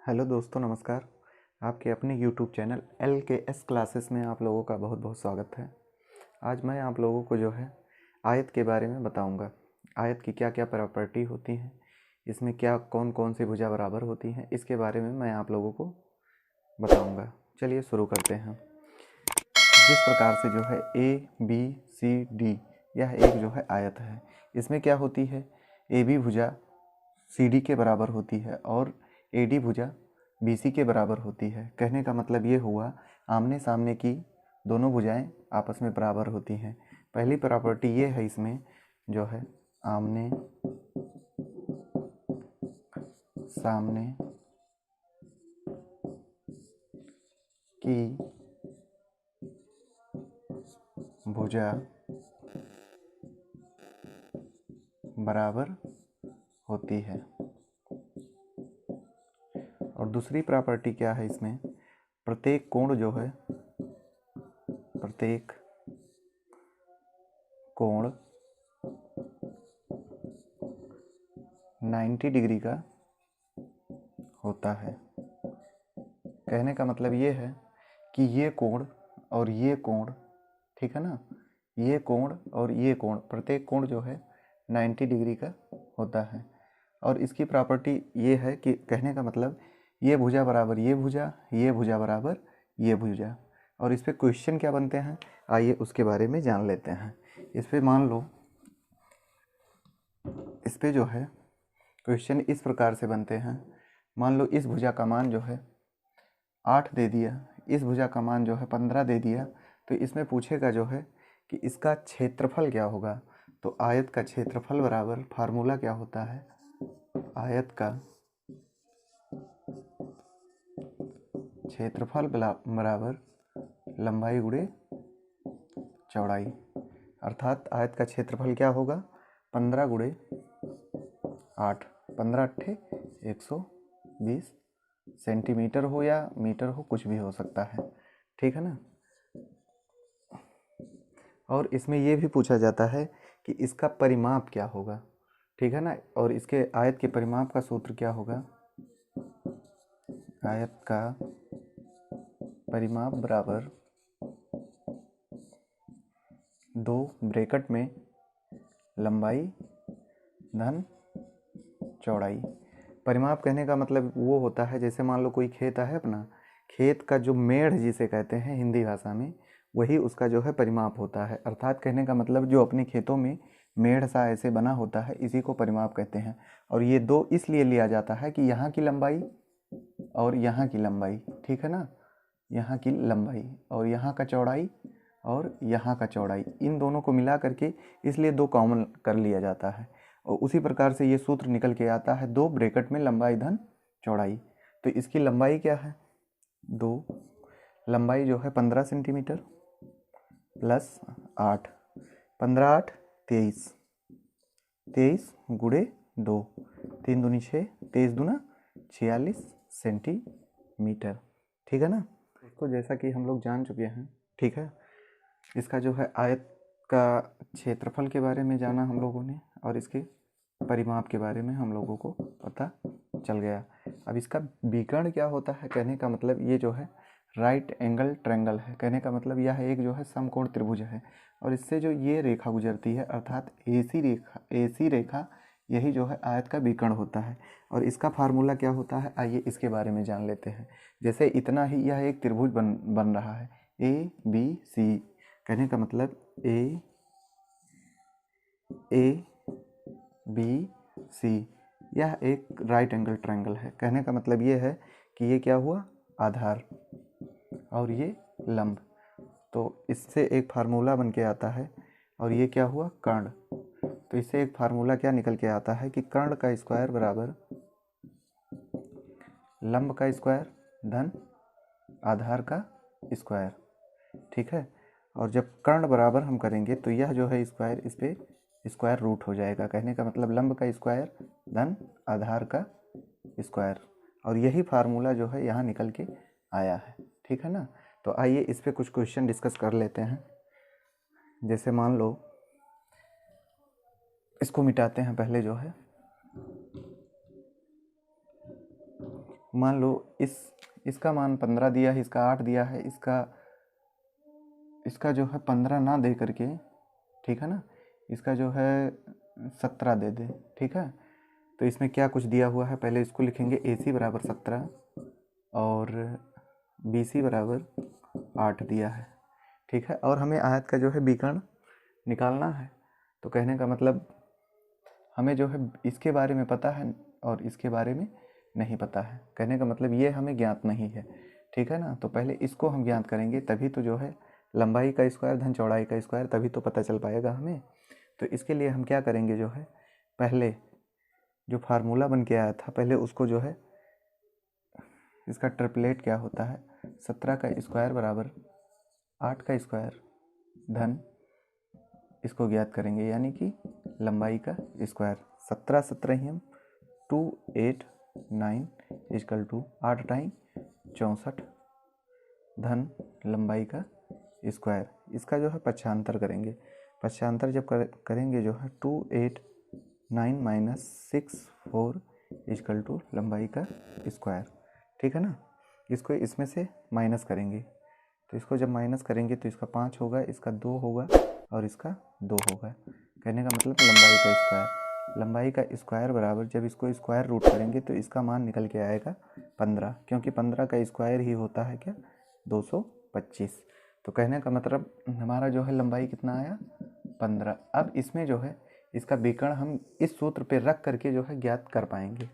Hello दोस्तों, नमस्कार। आपके अपने यूट्यूब चैनल LKS क्लासेस में आप लोगों का बहुत बहुत स्वागत है। आज मैं आप लोगों को जो है आयत के बारे में बताऊंगा। आयत की क्या क्या प्रॉपर्टी होती हैं, इसमें क्या कौन कौन सी भुजा बराबर होती हैं, इसके बारे में मैं आप लोगों को बताऊंगा। चलिए शुरू करते हैं। जिस प्रकार से जो है ABCD यह एक जो है आयत है, इसमें क्या होती है, AB भुजा CD के बराबर होती है और AD भुजा BC के बराबर होती है। कहने का मतलब ये हुआ आमने सामने की दोनों भुजाएं आपस में बराबर होती हैं। पहली प्रॉपर्टी ये है इसमें जो है आमने सामने की भुजा बराबर होती है। और दूसरी प्रॉपर्टी क्या है इसमें, प्रत्येक कोण जो है, प्रत्येक कोण 90 डिग्री का होता है। कहने का मतलब ये है कि ये कोण और ये कोण, ठीक है ना, ये कोण और ये कोण, प्रत्येक कोण जो है 90 डिग्री का होता है। और इसकी प्रॉपर्टी ये है कि कहने का मतलब ये भुजा बराबर ये भुजा, ये भुजा बराबर ये भुजा। और इस पे क्वेश्चन क्या बनते हैं, आइए उसके बारे में जान लेते हैं। इस पे मान लो, इस पे जो है क्वेश्चन इस प्रकार से बनते हैं। मान लो इस भुजा का मान जो है 8 दे दिया, इस भुजा का मान जो है 15 दे दिया, तो इसमें पूछेगा जो है कि इसका क्षेत्रफल क्या होगा। तो आयत का क्षेत्रफल बराबर, फार्मूला क्या होता है, आयत का क्षेत्रफल बराबर लंबाई गुणे चौड़ाई। अर्थात आयत का क्षेत्रफल क्या होगा, 15 गुणे 8, 15 अट्ठे 120 सेंटीमीटर हो या मीटर हो, कुछ भी हो सकता है, ठीक है ना। और इसमें यह भी पूछा जाता है कि इसका परिमाप क्या होगा, ठीक है ना। और इसके आयत के परिमाप का सूत्र क्या होगा, आयत का परिमाप बराबर 2 ब्रैकेट में लंबाई धन चौड़ाई। परिमाप कहने का मतलब वो होता है, जैसे मान लो कोई खेत है अपना, खेत का जो मेढ़ जिसे कहते हैं हिंदी भाषा में, वही उसका जो है परिमाप होता है। अर्थात कहने का मतलब जो अपने खेतों में मेढ़ सा ऐसे बना होता है, इसी को परिमाप कहते हैं। और ये दो इसलिए लिया जाता है कि यहाँ की लंबाई और यहाँ की लंबाई, ठीक है ना, यहाँ की लंबाई और यहाँ का चौड़ाई और यहाँ का चौड़ाई, इन दोनों को मिला करके इसलिए दो कॉमन कर लिया जाता है। और उसी प्रकार से ये सूत्र निकल के आता है 2 ब्रैकेट में लंबाई धन चौड़ाई। तो इसकी लंबाई क्या है, 2, लंबाई जो है 15 सेंटीमीटर प्लस 8, 15 8 23, 23 गुणे 2, 3 दूनी 6, 23 दूना 46 सेंटीमीटर, ठीक है ना। तो जैसा कि हम लोग जान चुके हैं, ठीक है, इसका जो है आयत का क्षेत्रफल के बारे में जाना हम लोगों ने, और इसके परिमाप के बारे में हम लोगों को पता चल गया। अब इसका विकर्ण क्या होता है, कहने का मतलब ये जो है राइट एंगल ट्रायंगल है। कहने का मतलब यह एक जो है समकोण त्रिभुज है, और इससे जो ये रेखा गुजरती है अर्थात AC रेखा, यही जो है आयत का विकर्ण होता है। और इसका फार्मूला क्या होता है, आइए इसके बारे में जान लेते हैं। जैसे इतना ही यह एक त्रिभुज बन रहा है ABC। कहने का मतलब ABC यह एक राइट एंगल ट्रायंगल है। कहने का मतलब ये है कि ये क्या हुआ, आधार और ये लंब, तो इससे एक फार्मूला बन के आता है। और ये क्या हुआ, कर्ण, तो इससे एक फार्मूला क्या निकल के आता है कि कर्ण का स्क्वायर बराबर लंब का स्क्वायर धन आधार का स्क्वायर, ठीक है। और जब कर्ण बराबर हम करेंगे तो यह जो है स्क्वायर इस पे स्क्वायर रूट हो जाएगा। कहने का मतलब लंब का स्क्वायर धन आधार का स्क्वायर, और यही फार्मूला जो है यहाँ निकल के आया है, ठीक है ना। तो आइए इस पे कुछ क्वेश्चन डिस्कस कर लेते हैं। जैसे मान लो, इसको मिटाते हैं पहले जो है, मान लो इसका मान 15 दिया है, इसका 8 दिया है, इसका जो है 15 ना दे करके, ठीक है ना, इसका जो है 17 दे दे, ठीक है। तो इसमें क्या कुछ दिया हुआ है, पहले इसको लिखेंगे AC बराबर 17 और BC बराबर 8 दिया है, ठीक है। और हमें आयत का जो है विकर्ण निकालना है। तो कहने का मतलब हमें जो है इसके बारे में पता है और इसके बारे में नहीं पता है। कहने का मतलब ये हमें ज्ञात नहीं है, ठीक है ना। तो पहले इसको हम ज्ञात करेंगे, तभी तो जो है लंबाई का स्क्वायर धन चौड़ाई का स्क्वायर, तभी तो पता चल पाएगा हमें। तो इसके लिए हम क्या करेंगे, जो है पहले जो फार्मूला बन के आया था, पहले उसको जो है इसका ट्रिपलेट क्या होता है, 17 का स्क्वायर बराबर 8 का स्क्वायर धन इसको ज्ञात करेंगे, यानी कि लंबाई का स्क्वायर। 17 17 ही हम 2 8 9 इजकल टू 8 टाइम 64 धन लंबाई का स्क्वायर। इसका जो है पक्षांतर करेंगे। पक्षांतर जब करेंगे जो है 2 8 9 माइनस 6 4 इजकल टू लंबाई का स्क्वायर, ठीक है ना। इसको इसमें से माइनस करेंगे, तो इसको जब माइनस करेंगे तो इसका 5 होगा, इसका 2 होगा और इसका 2 होगा। कहने का मतलब लंबाई का स्क्वायर, लंबाई का स्क्वायर बराबर, जब इसको स्क्वायर रूट करेंगे तो इसका मान निकल के आएगा 15, क्योंकि 15 का स्क्वायर ही होता है क्या, 225। तो कहने का मतलब हमारा जो है लंबाई कितना आया, 15। अब इसमें जो है इसका विकर्ण हम इस सूत्र पे रख करके जो है ज्ञात कर पाएंगे।